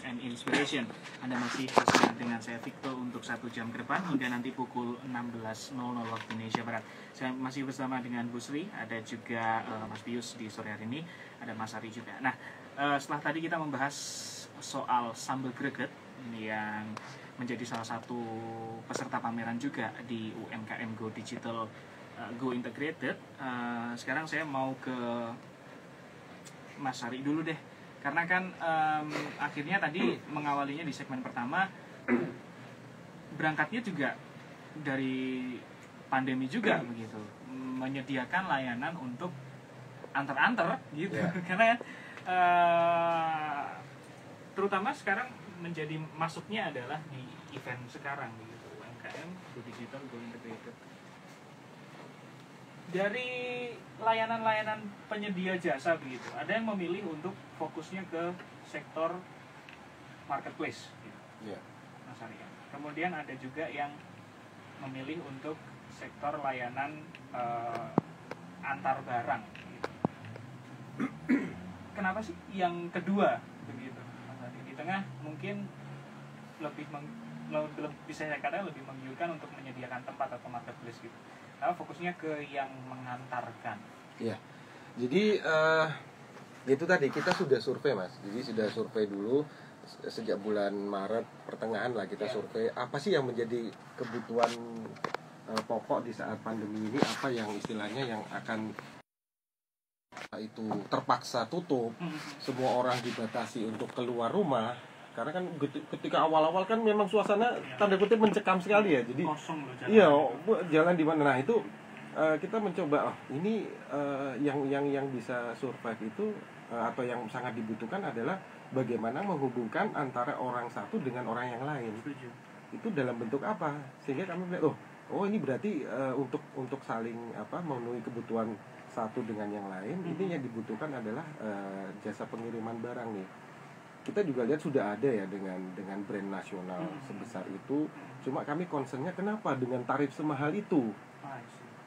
and Inspiration. Anda masih bersama dengan saya Victor untuk 1 jam ke depan hingga nanti pukul 16.00 waktu Indonesia Barat. Saya masih bersama dengan Bu Sri, ada juga Mas Pius di sore hari ini, ada Mas Ari juga. Nah, setelah tadi kita membahas soal sambal greget yang menjadi salah satu peserta pameran juga di UMKM Go Digital Go Integrated, sekarang saya mau ke Mas Ari dulu deh, karena kan akhirnya tadi mengawalinya di segmen pertama berangkatnya juga dari pandemi juga begitu, menyediakan layanan untuk antar-antar gitu, karena terutama sekarang menjadi masuknya adalah di event sekarang begitu, UMKM Go Digital Go Integrated. Dari layanan-layanan penyedia jasa begitu, ada yang memilih untuk fokusnya ke sektor marketplace gitu, Mas Arya. Kemudian ada juga yang memilih untuk sektor layanan antar barang gitu. Kenapa sih yang kedua begitu, Mas Arya? Di tengah mungkin lebih bisa saya katakan lebih menggiurkan untuk menyediakan tempat atau marketplace gitu. Nah, fokusnya ke yang mengantarkan. Ya, jadi itu tadi kita sudah survei, Mas. Jadi sudah survei dulu sejak bulan Maret pertengahan lah kita survei apa sih yang menjadi kebutuhan pokok di saat pandemi ini, apa yang istilahnya yang akan itu terpaksa tutup, semua orang dibatasi untuk keluar rumah. Karena kan ketika awal-awal kan memang suasana tanda kutip mencekam sekali ya. Jadi kosong loh jalan. Iya, jalan di mana? Nah, itu kita mencoba ini yang bisa survive itu atau yang sangat dibutuhkan adalah bagaimana menghubungkan antara orang satu dengan orang yang lain. Setuju. Itu dalam bentuk apa? Sehingga kami melihat oh ini berarti untuk saling memenuhi kebutuhan satu dengan yang lain. Ini yang dibutuhkan adalah jasa pengiriman barang nih. Kita juga lihat sudah ada ya dengan brand nasional sebesar itu. Cuma kami concernnya kenapa dengan tarif semahal itu.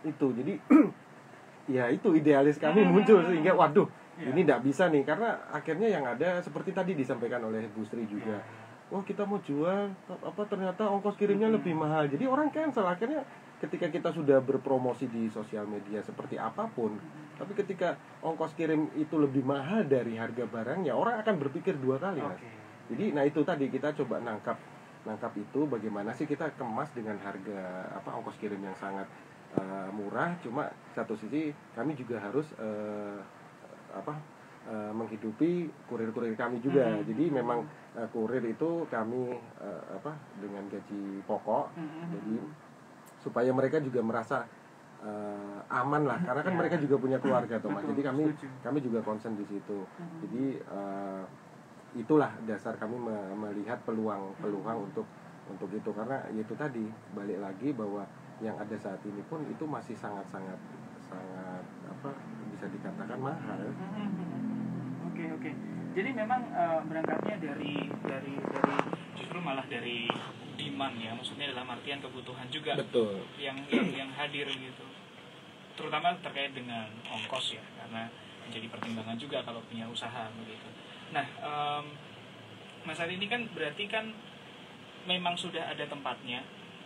Itu jadi ya itu idealis kami muncul sehingga waduh ini tidak bisa nih, karena akhirnya yang ada seperti tadi disampaikan oleh Bu Sri juga. Wah, kita mau jual ternyata ongkos kirimnya lebih mahal. Jadi orang cancel. Akhirnya ketika kita sudah berpromosi di sosial media seperti apapun, tapi ketika ongkos kirim itu lebih mahal dari harga barangnya, orang akan berpikir dua kali, Mas. Jadi nah itu tadi kita coba nangkap itu bagaimana sih kita kemas dengan harga ongkos kirim yang sangat murah. Cuma satu sisi kami juga harus menghidupi kurir-kurir kami juga. Jadi memang kurir itu kami dengan gaji pokok. Jadi supaya mereka juga merasa aman lah, karena kan mereka juga punya keluarga toh, Mas. Jadi kami juga concern di situ. Jadi itulah dasar kami melihat peluang untuk itu, karena itu tadi balik lagi bahwa yang ada saat ini pun itu masih sangat bisa dikatakan mahal. Oke. Jadi memang berangkatnya dari justru malah dari demand ya, maksudnya dalam artian kebutuhan juga. Betul. Yang hadir gitu. Terutama terkait dengan ongkos ya, karena menjadi pertimbangan juga kalau punya usaha begitu. Nah, Mas Ari ini kan berarti kan memang sudah ada tempatnya,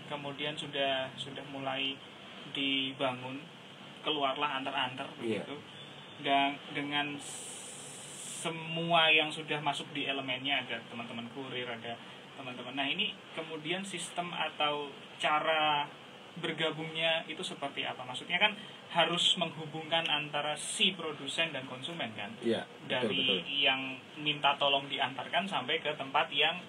kemudian sudah mulai dibangun, keluarlah antar-antar begitu. Dan dengan semua yang sudah masuk di elemennya, ada teman-teman kurir, ada teman-teman. Nah, ini kemudian sistem atau cara bergabungnya itu seperti apa? Maksudnya kan harus menghubungkan antara si produsen dan konsumen kan? Iya, dari betul. Yang minta tolong diantarkan sampai ke tempat yang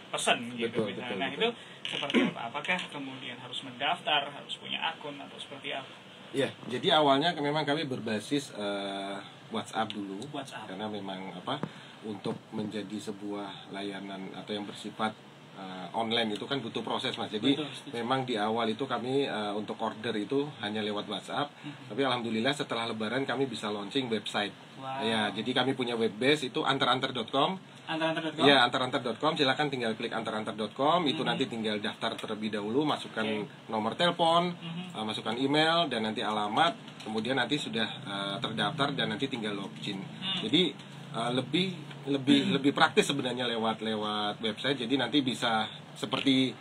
pesen gitu. Betul. Itu seperti apa? Apakah kemudian harus mendaftar, harus punya akun atau seperti apa? Ya, jadi awalnya memang kami berbasis WhatsApp dulu. Karena memang untuk menjadi sebuah layanan atau yang bersifat online itu kan butuh proses, Mas. Jadi memang di awal itu kami untuk order itu hanya lewat WhatsApp. Tapi alhamdulillah setelah Lebaran kami bisa launching website. Ya, jadi kami punya web base itu antarantar.com. Antarantar.com? Ya, antarantar.com. Silakan tinggal klik antarantar.com. Itu nanti tinggal daftar terlebih dahulu, masukkan nomor telepon, masukkan email dan nanti alamat. Kemudian nanti sudah terdaftar dan nanti tinggal login. Jadi lebih praktis sebenarnya lewat website. Jadi nanti bisa seperti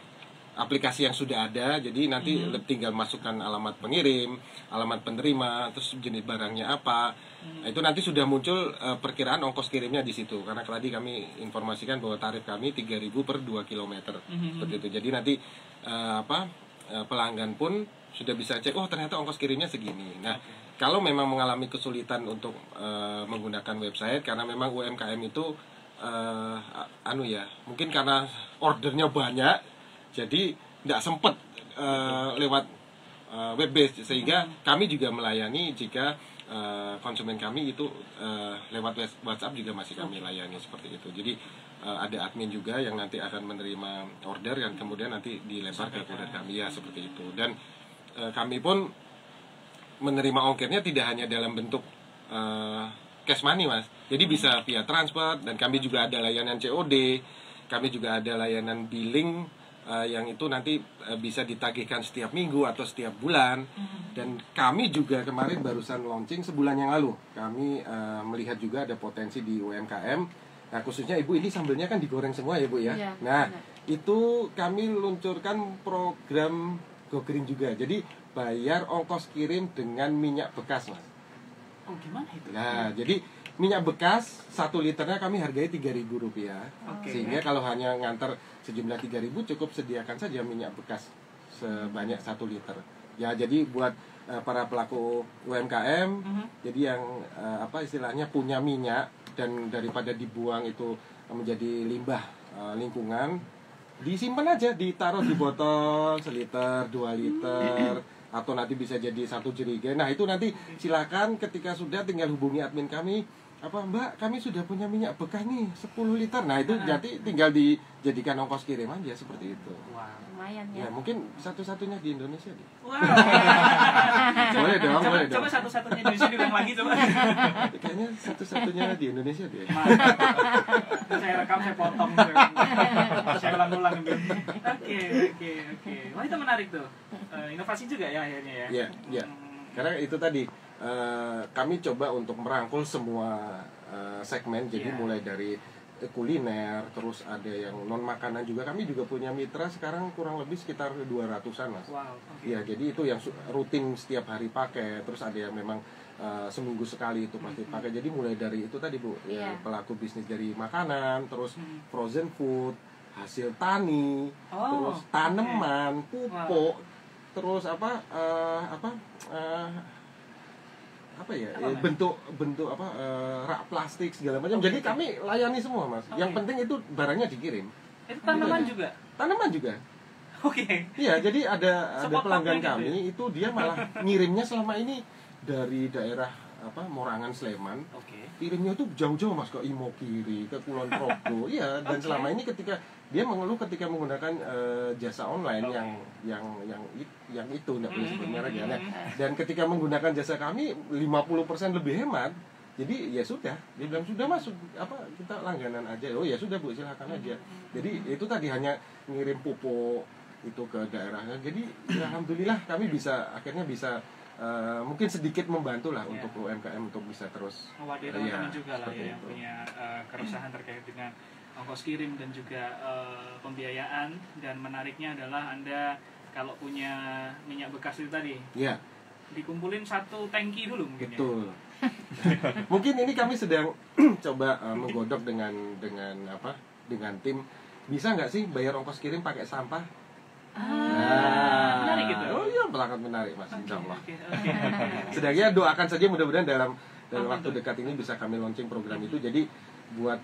aplikasi yang sudah ada, jadi nanti tinggal masukkan alamat pengirim, alamat penerima, terus jenis barangnya apa. Nah, itu nanti sudah muncul perkiraan ongkos kirimnya di situ. Karena tadi kami informasikan bahwa tarif kami 3.000 per 2 km. Seperti itu. Jadi nanti pelanggan pun sudah bisa cek, oh ternyata ongkos kirimnya segini. Nah, kalau memang mengalami kesulitan untuk menggunakan website karena memang UMKM itu mungkin karena ordernya banyak, jadi tidak sempat lewat web based, sehingga kami juga melayani jika konsumen kami itu lewat WhatsApp juga masih kami layani seperti itu. Jadi ada admin juga yang nanti akan menerima order dan kemudian nanti dilempar ke kurir kami, ya seperti itu. Dan kami pun menerima ongkirnya tidak hanya dalam bentuk cash money, Mas. Jadi bisa via transfer, dan kami juga ada layanan COD, kami juga ada layanan billing yang itu nanti bisa ditagihkan setiap minggu atau setiap bulan. Dan kami juga kemarin barusan launching sebulan yang lalu. Kami melihat juga ada potensi di UMKM. Nah, khususnya Ibu, ini sambelnya kan digoreng semua ya Bu ya. Iya, Nah, benar. itu kami luncurkan program Go Green juga. Jadi bayar ongkos kirim dengan minyak bekas, Mas. Oh, gimana itu? Nah, jadi minyak bekas 1 liternya kami hargai Rp3.000. Oke. Sehingga kalau hanya ngantar sejumlah 3.000, cukup sediakan saja minyak bekas sebanyak 1 liter. Ya, jadi buat para pelaku UMKM, jadi yang istilahnya punya minyak dan daripada dibuang itu menjadi limbah lingkungan, disimpan aja, ditaruh di botol 1 liter, 2 liter, atau nanti bisa jadi 1 jerigen. Nah, itu nanti silakan ketika sudah tinggal hubungi admin kami, Mbak, kami sudah punya minyak bekas nih 10 liter. Nah, itu jadi tinggal dijadikan ongkos kirim aja seperti itu. Wow. Lumayan Ya, ya. mungkin satu-satunya di Indonesia deh. Wow. Boleh dong, coba, boleh dong. coba satu-satunya di sini ulang lagi coba. Kayaknya satu-satunya di Indonesia deh. Mantap. Saya rekam, saya potong. Saya ulang-ulang. Oke. Wah, itu menarik tuh. Inovasi juga ya akhirnya ya. Iya, iya. Karena itu tadi kami coba untuk merangkul semua segmen. Jadi mulai dari kuliner, terus ada yang non makanan juga. Kami juga punya mitra sekarang kurang lebih sekitar 200-an, Mas. Wow. Iya, jadi itu yang rutin setiap hari pakai. Terus ada yang memang seminggu sekali itu pasti pakai. Jadi mulai dari itu tadi Bu, ya, pelaku bisnis dari makanan, terus frozen food, hasil tani, terus tanaman, pupuk, terus bentuk rak plastik segala macam. Jadi kami layani semua, Mas. Yang penting itu barangnya dikirim. Itu tanaman juga. Tanaman juga. Oke. Iya, jadi ada pelanggan gitu kami itu dia malah ngirimnya selama ini dari daerah Morangan, Sleman. Oke. Kirimnya tuh jauh-jauh, Mas, ke Imogiri, ke Kulon Progo. Iya, dan selama ini ketika dia mengeluh ketika menggunakan jasa online yang itu enggak boleh sebut merek ya. Dan ketika menggunakan jasa kami 50% lebih hemat. Jadi ya sudah, dia bilang sudah masuk kita langganan aja. Oh ya sudah Bu, silakan aja. Jadi itu tadi hanya ngirim pupuk itu ke daerahnya. Jadi ya, alhamdulillah kami akhirnya bisa mungkin sedikit membantu lah untuk UMKM untuk bisa terus mewadahi teman-teman juga lah ya yang punya keresahan terkait dengan ongkos kirim dan juga pembiayaan. Dan menariknya adalah Anda kalau punya minyak bekas itu tadi, dikumpulin 1 tangki dulu mungkin. Betul. Mungkin ini kami sedang coba menggodok dengan tim, bisa nggak sih bayar ongkos kirim pakai sampah? Menarik gitu. Oh iya, sangat menarik, Mas. Insyaallah. Sedangnya doakan saja mudah-mudahan dalam waktu dekat ini bisa kami launching program itu. Jadi buat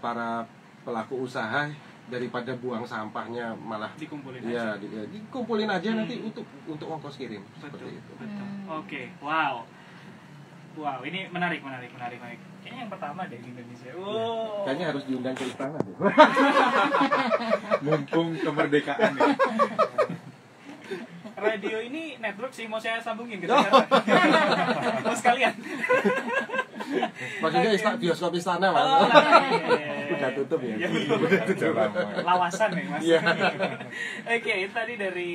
para pelaku usaha, daripada buang sampahnya malah dikumpulin aja. Dikumpulin aja nanti untuk ongkos kirim. Betul, seperti itu. Betul. Oke, wow, ini menarik. Kayaknya yang pertama deh di Indonesia. Kayaknya harus diundang ke istana deh. Mumpung kemerdekaan ya. Radio ini network sih, mau saya sambungin ke Jakarta. Mau sekalian. Maksudnya bioskop istana, Mas. Udah tutup ya. Lawasan nih, Mas. Iya. Oke, itu tadi dari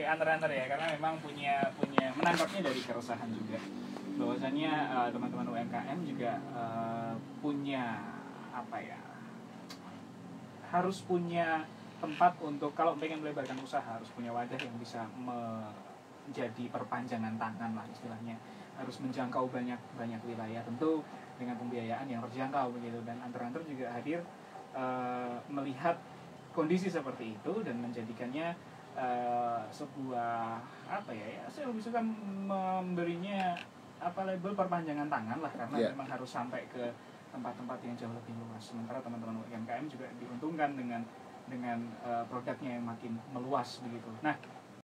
antar-antar ya, karena memang punya menangkapnya dari keresahan juga. Bahwasannya teman-teman UMKM juga punya harus punya tempat untuk, kalau pengen melebarkan usaha harus punya wadah yang bisa menjadi perpanjangan tangan lah istilahnya, harus menjangkau banyak wilayah, tentu dengan pembiayaan yang terjangkau begitu, dan antar-antar juga hadir melihat kondisi seperti itu dan menjadikannya sebuah saya lebih suka memberinya label perpanjangan tangan lah, karena memang harus sampai ke tempat-tempat yang jauh lebih luas. Sementara teman-teman UMKM juga diuntungkan dengan produknya yang makin meluas begitu. Nah,